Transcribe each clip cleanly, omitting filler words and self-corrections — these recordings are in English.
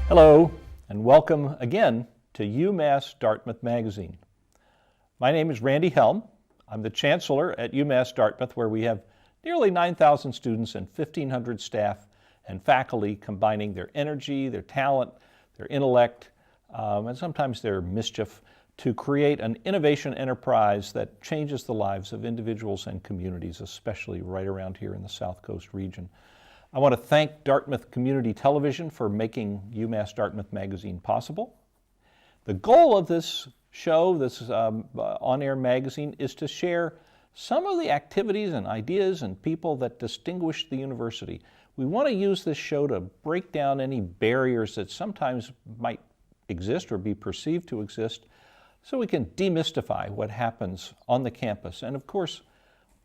Hello, and welcome again to UMass Dartmouth Magazine. My name is Randy Helm. I'm the Chancellor at UMass Dartmouth, where we have nearly 9,000 students and 1,500 staff and faculty combining their energy, their talent, their intellect, and sometimes their mischief to create an innovation enterprise that changes the lives of individuals and communities, especially right around here in the South Coast region. I want to thank Dartmouth Community Television for making UMass Dartmouth Magazine possible. The goal of this show, this on-air magazine, is to share some of the activities and ideas and people that distinguish the university. We want to use this show to break down any barriers that sometimes might exist or be perceived to exist, so we can demystify what happens on the campus, and of course,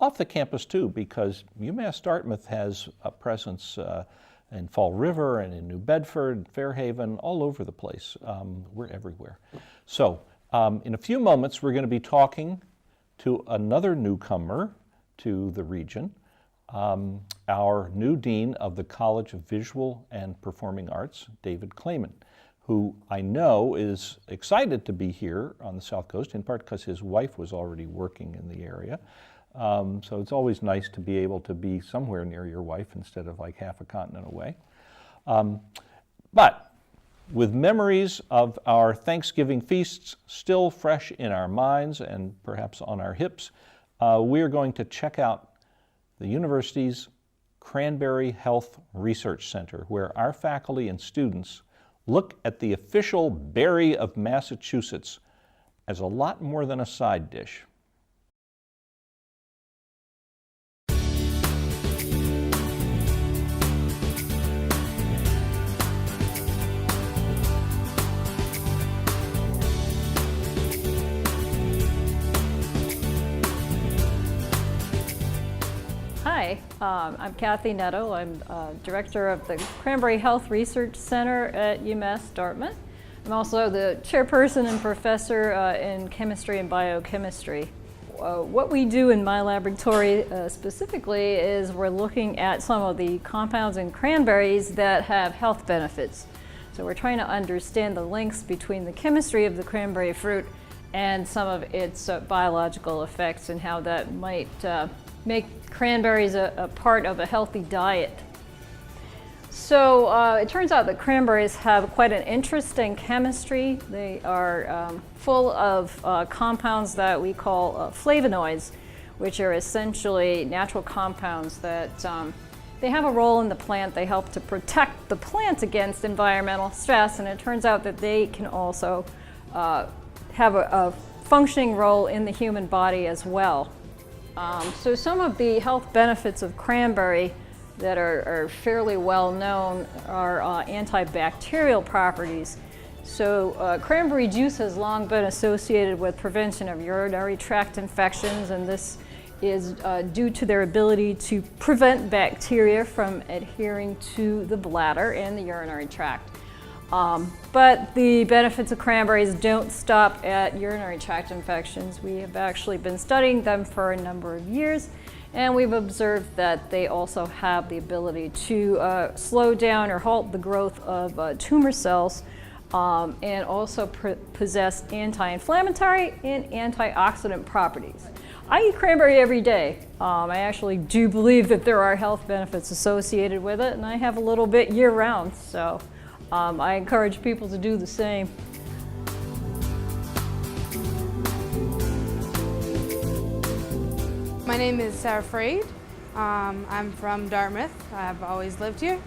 off the campus too, because UMass Dartmouth has a presence in Fall River and in New Bedford, Fairhaven, all over the place. We're everywhere. So in a few moments, we're going to be talking to another newcomer to the region, our new Dean of the College of Visual and Performing Arts, David Klamen, who I know is excited to be here on the South Coast, in part because his wife was already working in the area. So it's always nice to be able to be somewhere near your wife instead of like half a continent away. But with memories of our Thanksgiving feasts still fresh in our minds and perhaps on our hips, we are going to check out the university's Cranberry Health Research Center, where our faculty and students look at the official berry of Massachusetts as a lot more than a side dish. Hi, I'm Kathy Netto. I'm Director of the Cranberry Health Research Center at UMass Dartmouth. I'm also the Chairperson and Professor in Chemistry and Biochemistry. What we do in my laboratory specifically is we're looking at some of the compounds in cranberries that have health benefits. So we're trying to understand the links between the chemistry of the cranberry fruit and some of its biological effects and how that might make cranberries a part of a healthy diet. So it turns out that cranberries have quite an interesting chemistry. They are full of compounds that we call flavonoids, which are essentially natural compounds that they have a role in the plant. They help to protect the plant against environmental stress, and it turns out that they can also have a functioning role in the human body as well. So some of the health benefits of cranberry that are fairly well known are antibacterial properties. So cranberry juice has long been associated with prevention of urinary tract infections, and this is due to their ability to prevent bacteria from adhering to the bladder and the urinary tract. But the benefits of cranberries don't stop at urinary tract infections. We have actually been studying them for a number of years, and we've observed that they also have the ability to slow down or halt the growth of tumor cells, and also possess anti-inflammatory and antioxidant properties. I eat cranberry every day. I actually do believe that there are health benefits associated with it, and I have a little bit year-round, so I encourage people to do the same. My name is Sarah Freed. I'm from Dartmouth. I've always lived here,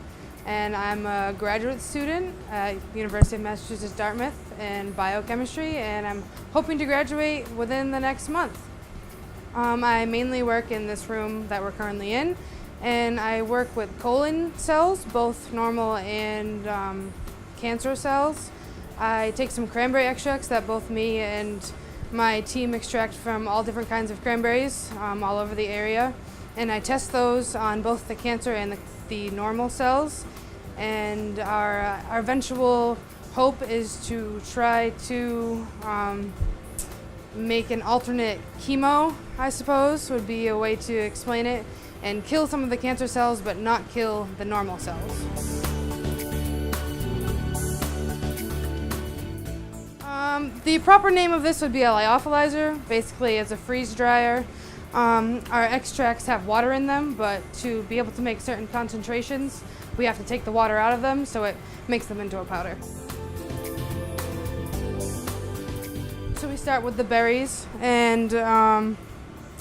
and I'm a graduate student at University of Massachusetts Dartmouth in biochemistry, and I'm hoping to graduate within the next month. I mainly work in this room that we're currently in, and I work with colon cells, both normal and cancer cells. I take some cranberry extracts that both me and my team extract from all different kinds of cranberries all over the area, and I test those on both the cancer and the normal cells. And our eventual hope is to try to make an alternate chemo, I suppose, would be a way to explain it, and kill some of the cancer cells but not kill the normal cells. The proper name of this would be a lyophilizer. Basically, it's a freeze dryer. Our extracts have water in them, but to be able to make certain concentrations, we have to take the water out of them, so it makes them into a powder. So we start with the berries, and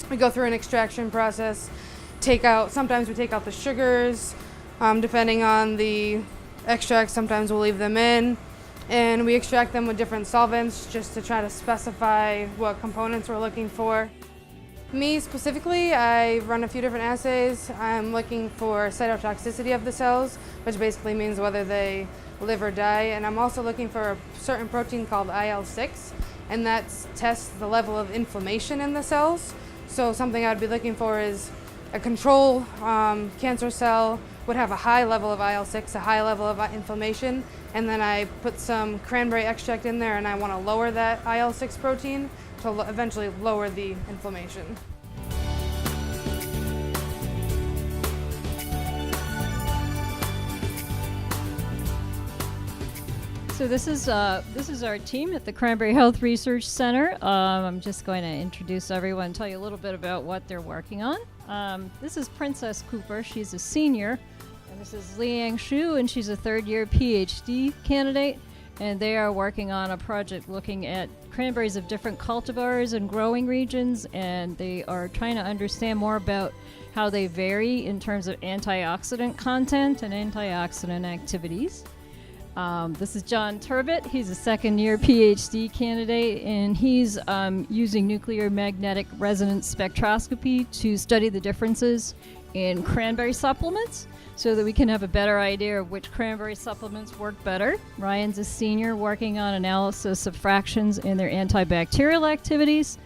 we go through an extraction process. Sometimes we take out the sugars, depending on the extract. Sometimes we'll leave them in, and we extract them with different solvents just to try to specify what components we're looking for. Me specifically, I run a few different assays. I'm looking for cytotoxicity of the cells, which basically means whether they live or die, and I'm also looking for a certain protein called IL-6, and that tests the level of inflammation in the cells. So something I'd be looking for is a control cancer cell would have a high level of IL-6, a high level of inflammation, and then I put some cranberry extract in there and I want to lower that IL-6 protein to eventually lower the inflammation. So this is our team at the Cranberry Health Research Center. I'm just going to introduce everyone, tell you a little bit about what they're working on. This is Princess Cooper. She's a senior. And this is Liang Xu, and she's a third-year PhD candidate. And they are working on a project looking at cranberries of different cultivars and growing regions, and they are trying to understand more about how they vary in terms of antioxidant content and antioxidant activities. This is John Turbot. He's a second-year PhD candidate, and he's using nuclear magnetic resonance spectroscopy to study the differences in cranberry supplements so that we can have a better idea of which cranberry supplements work better. Ryan's a senior working on analysis of fractions and their antibacterial activities.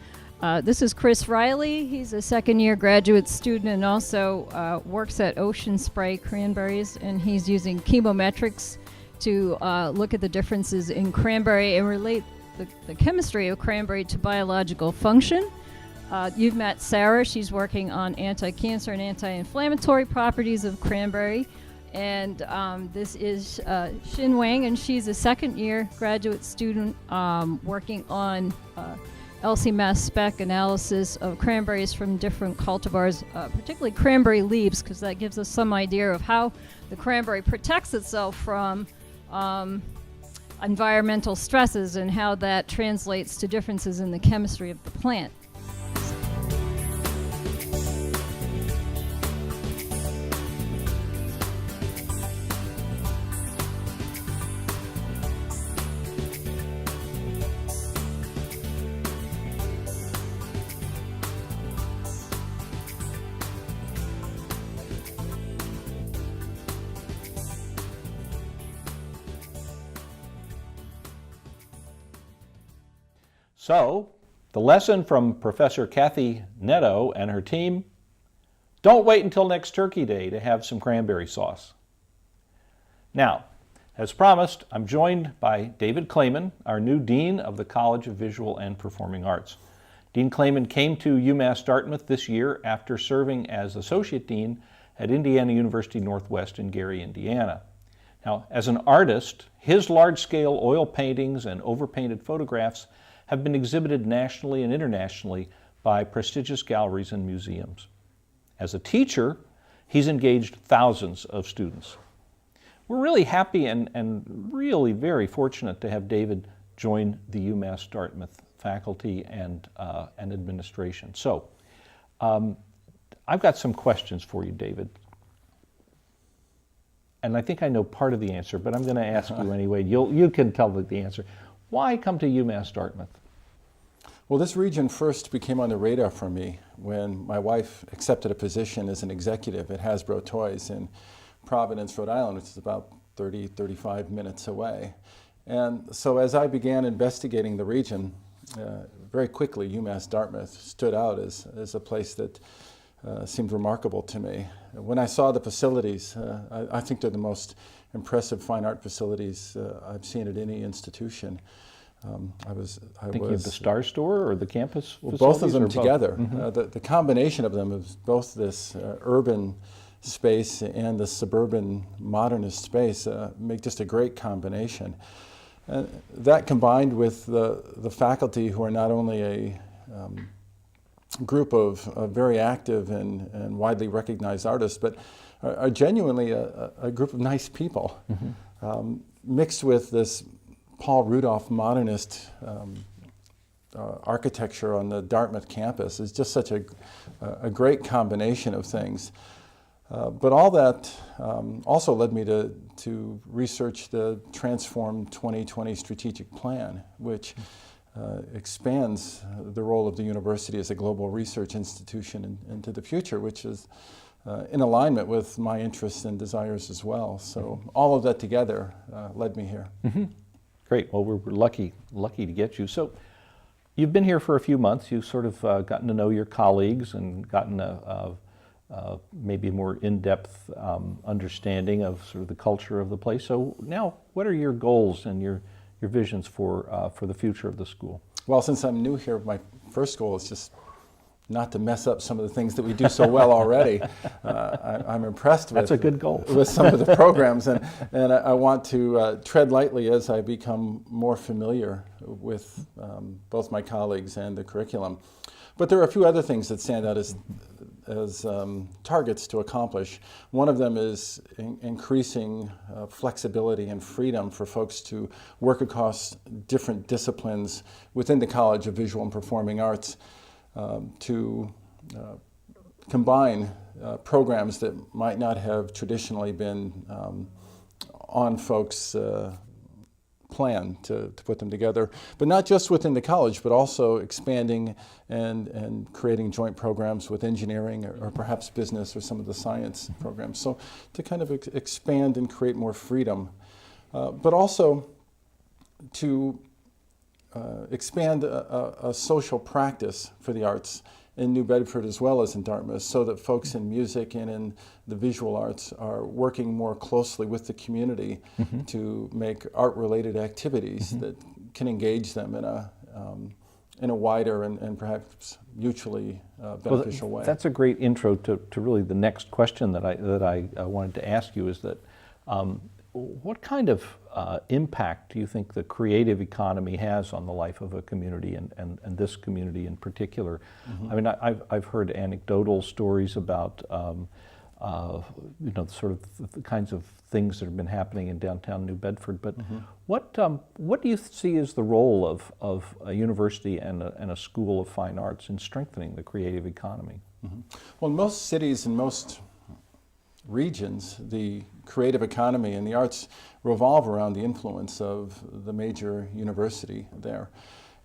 This is Chris Riley. He's a second-year graduate student and also works at Ocean Spray Cranberries, and he's using chemometrics to look at the differences in cranberry and relate the chemistry of cranberry to biological function. You've met Sarah. She's working on anti-cancer and anti-inflammatory properties of cranberry. And this is Xin Wang, and she's a second-year graduate student working on LC-mass spec analysis of cranberries from different cultivars, particularly cranberry leaves, because that gives us some idea of how the cranberry protects itself from environmental stresses and how that translates to differences in the chemistry of the plant. So, the lesson from Professor Kathy Netto and her team: don't wait until next Turkey Day to have some cranberry sauce. Now, as promised, I'm joined by David Klamen, our new Dean of the College of Visual and Performing Arts. Dean Klamen came to UMass Dartmouth this year after serving as Associate Dean at Indiana University Northwest in Gary, Indiana. Now, as an artist, his large-scale oil paintings and overpainted photographs have been exhibited nationally and internationally by prestigious galleries and museums. As a teacher, he's engaged thousands of students. We're really happy and really very fortunate to have David join the UMass Dartmouth faculty and administration. So, I've got some questions for you, David. And I think I know part of the answer, but I'm going to ask you anyway. You can tell the answer. Why come to UMass Dartmouth? Well, this region first became on the radar for me when my wife accepted a position as an executive at Hasbro Toys in Providence, Rhode Island, which is about 35 minutes away. And so as I began investigating the region, very quickly UMass Dartmouth stood out as a place that seemed remarkable to me. When I saw the facilities, I think they're the most impressive fine art facilities I've seen at any institution. Thinking of the Star Store or the campus facilities? Both of them or both? together. The combination of them is both this urban space and the suburban modernist space make just a great combination. That combined with the faculty, who are not only a group of very active and widely recognized artists, but are genuinely a group of nice people, mixed with this Paul Rudolph modernist architecture on the Dartmouth campus is just such a great combination of things. But all that also led me to research the Transform 2020 strategic plan, which expands the role of the university as a global research institution into the future, which is in alignment with my interests and desires as well. So all of that together led me here. Great. Well, we're lucky to get you. So you've been here for a few months. You've sort of gotten to know your colleagues and gotten maybe a more in-depth understanding of sort of the culture of the place. So now, what are your goals and your visions for the future of the school? Well, since I'm new here, my first goal is just not to mess up some of the things that we do so well already. I'm impressed with, That's a good goal. with some of the programs, and I want to tread lightly as I become more familiar with both my colleagues and the curriculum. But there are a few other things that stand out as targets to accomplish. One of them is increasing flexibility and freedom for folks to work across different disciplines within the College of Visual and Performing Arts, to combine programs that might not have traditionally been on folks' plan to put them together, but not just within the college, but also expanding and creating joint programs with engineering or perhaps business or some of the science programs. So to kind of expand and create more freedom, but also to expand a social practice for the arts in New Bedford as well as in Dartmouth, so that folks in music and in the visual arts are working more closely with the community to make art-related activities that can engage them in a wider and perhaps mutually beneficial way. That's a great intro to really the next question that I wanted to ask you, is that what kind of impact do you think the creative economy has on the life of a community and this community in particular? I mean, I've heard anecdotal stories about sort of the kinds of things that have been happening in downtown New Bedford, but what do you see as the role of a university and a school of fine arts in strengthening the creative economy? Well, in most cities and most regions, the creative economy and the arts revolve around the influence of the major university there.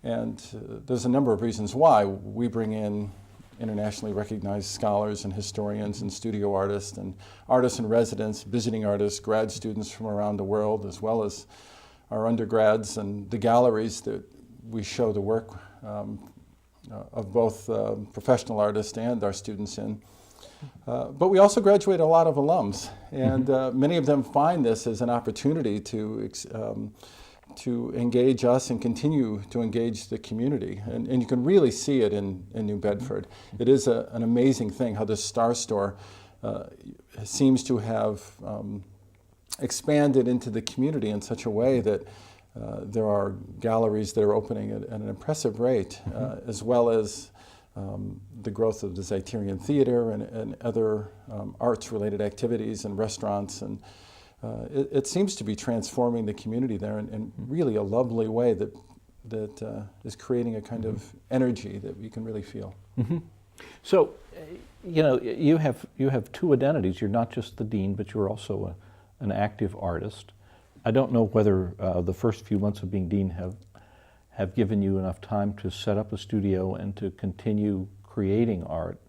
And there's a number of reasons why. We bring in internationally recognized scholars and historians and studio artists and artists in residence, visiting artists, grad students from around the world, as well as our undergrads and the galleries that we show the work of both professional artists and our students in. But we also graduate a lot of alums, and many of them find this as an opportunity to engage us and continue to engage the community. And you can really see it in New Bedford. It is an amazing thing how the Star Store seems to have expanded into the community in such a way that there are galleries that are opening at an impressive rate, as well as the growth of the Zeiterian Theater and other arts-related activities and restaurants. And it seems to be transforming the community there in really a lovely way that is creating a kind of energy that we can really feel. So, you have two identities. You're not just the dean, but you're also an active artist. I don't know whether the first few months of being dean have given you enough time to set up a studio and to continue creating art.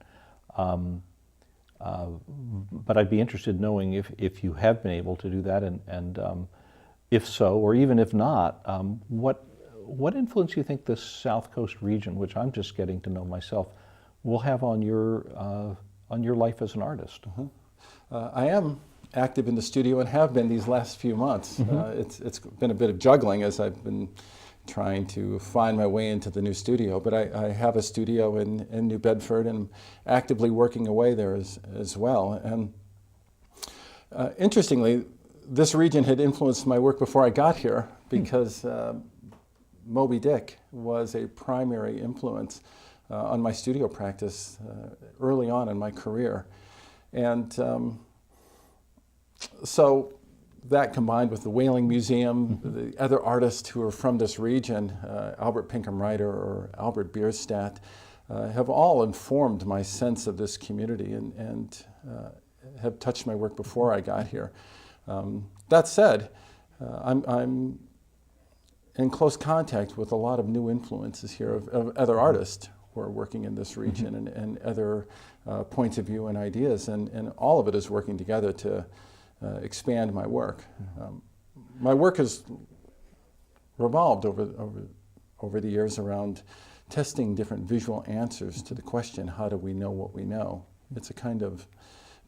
But I'd be interested in knowing if you have been able to do that, and if so, or even if not, what influence do you think this South Coast region, which I'm just getting to know myself, will have on your life as an artist? I am active in the studio and have been these last few months. It's been a bit of juggling as I've been trying to find my way into the new studio. But I have a studio in New Bedford and actively working away there as well. And interestingly, this region had influenced my work before I got here because Moby Dick was a primary influence on my studio practice early on in my career. And so that combined with the Whaling Museum, the other artists who are from this region, Albert Pinkham Ryder or Albert Bierstadt, have all informed my sense of this community and have touched my work before I got here. That said, I'm in close contact with a lot of new influences here of other artists who are working in this region and other points of view and ideas, and all of it is working together to expand my work. My work has revolved over the years around testing different visual answers to the question, how do we know what we know? It's a kind of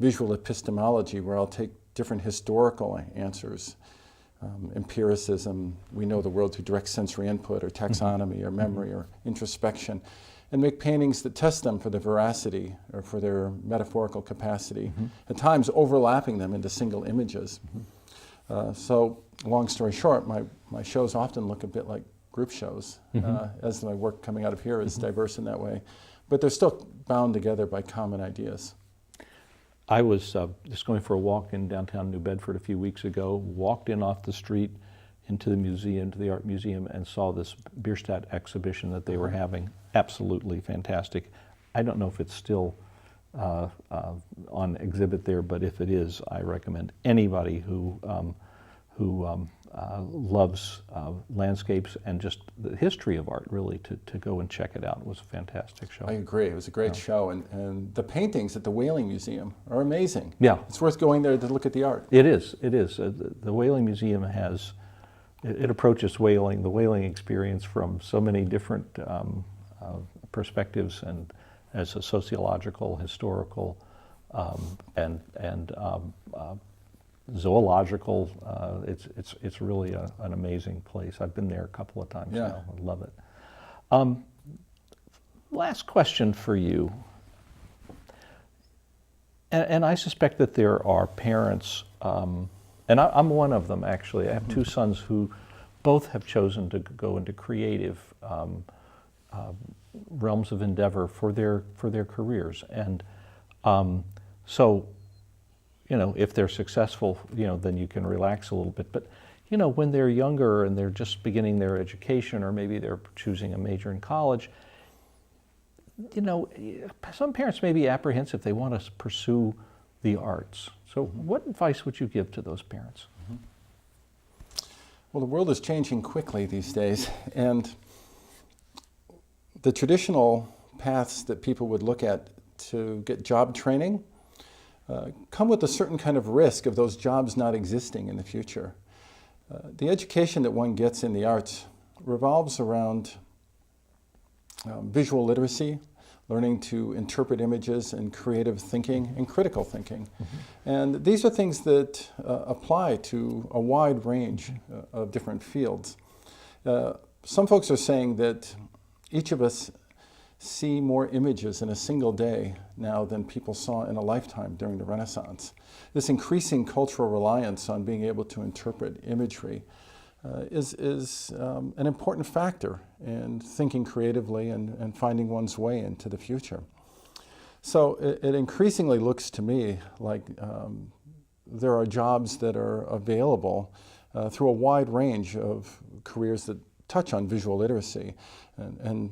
visual epistemology where I'll take different historical answers, empiricism, we know the world through direct sensory input or taxonomy or memory or introspection, and make paintings that test them for their veracity or for their metaphorical capacity, at times overlapping them into single images. So long story short, my shows often look a bit like group shows, as my work coming out of here is diverse in that way, but they're still bound together by common ideas. I was just going for a walk in downtown New Bedford a few weeks ago, walked in off the street into the museum, to the art museum, and saw this Bierstadt exhibition that they were having. Absolutely fantastic. I don't know if it's still on exhibit there, but if it is, I recommend anybody who loves landscapes and just the history of art, really, to go and check it out. It was a fantastic show. I agree. It was a great show, and the paintings at the Whaling Museum are amazing. Yeah. It's worth going there to look at the art. It is. It is. The Whaling Museum has, it approaches whaling, the whaling experience from so many different perspectives, and as a sociological, historical, and zoological. It's really an amazing place. I've been there a couple of times now. I love it. Last question for you, and I suspect that there are parents, and I'm one of them actually. I have two sons who both have chosen to go into creative realms of endeavor for their careers, and so, you know, if they're successful, you know, then you can relax a little bit. But, you know, when they're younger and they're just beginning their education, or maybe they're choosing a major in college, you know, some parents may be apprehensive. They want to pursue the arts. So what advice would you give to those parents? Well, the world is changing quickly these days, and the traditional paths that people would look at to get job training come with a certain kind of risk of those jobs not existing in the future. The education that one gets in the arts revolves around visual literacy, learning to interpret images, and creative thinking and critical thinking. And these are things that apply to a wide range of different fields. Some folks are saying that each of us see more images in a single day now than people saw in a lifetime during the Renaissance. This increasing cultural reliance on being able to interpret imagery is an important factor in thinking creatively and finding one's way into the future. So it increasingly looks to me like there are jobs that are available through a wide range of careers that touch on visual literacy. And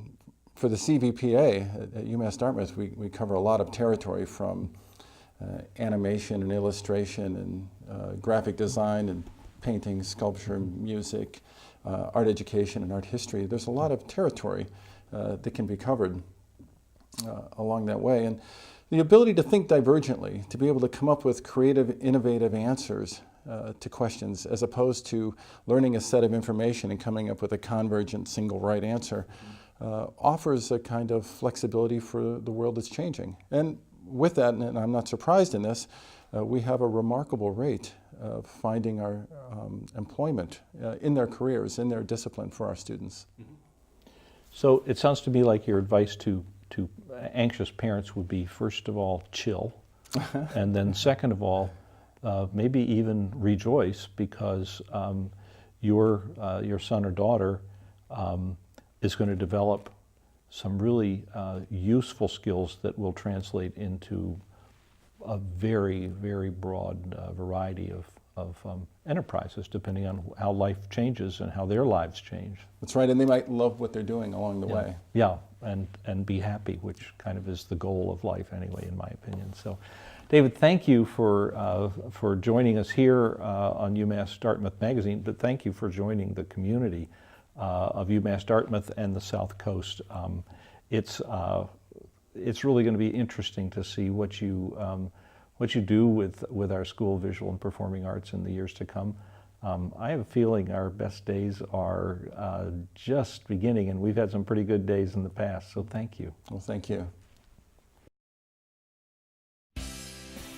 for the CVPA at UMass Dartmouth, we cover a lot of territory, from animation and illustration and graphic design and painting, sculpture, music, art education, and art history. There's a lot of territory that can be covered along that way. And the ability to think divergently, to be able to come up with creative, innovative answers to questions, as opposed to learning a set of information and coming up with a convergent single right answer, offers a kind of flexibility for the world that's changing. And with that, and I'm not surprised in this, we have a remarkable rate finding our employment in their careers, in their discipline for our students. So it sounds to me like your advice to anxious parents would be, first of all, chill, and then second of all, maybe even rejoice, because your son or daughter is going to develop some really useful skills that will translate into a very, very broad variety of enterprises, depending on how life changes and how their lives change. That's right, and they might love what they're doing along the way. Yeah, and be happy, which kind of is the goal of life anyway, in my opinion. So, David, thank you for joining us here on UMass Dartmouth Magazine, but thank you for joining the community of UMass Dartmouth and the South Coast. It's really going to be interesting to see what you do with our School of Visual and Performing Arts in the years to come. I have a feeling our best days are just beginning, and we've had some pretty good days in the past, so thank you. Well, thank you.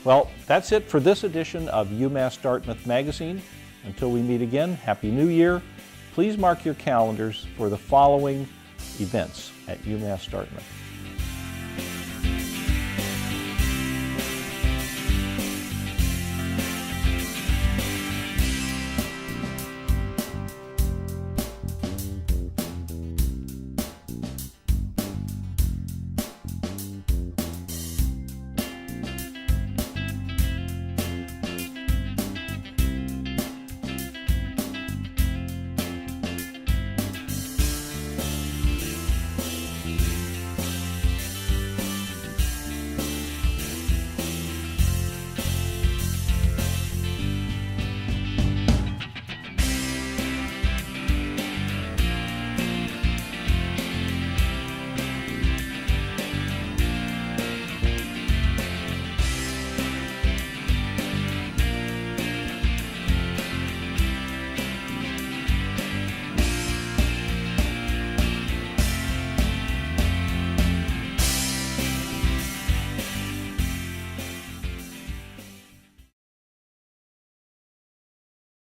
Well, that's it for this edition of UMass Dartmouth Magazine. Until we meet again, Happy New Year. Please mark your calendars for the following events at UMass Dartmouth.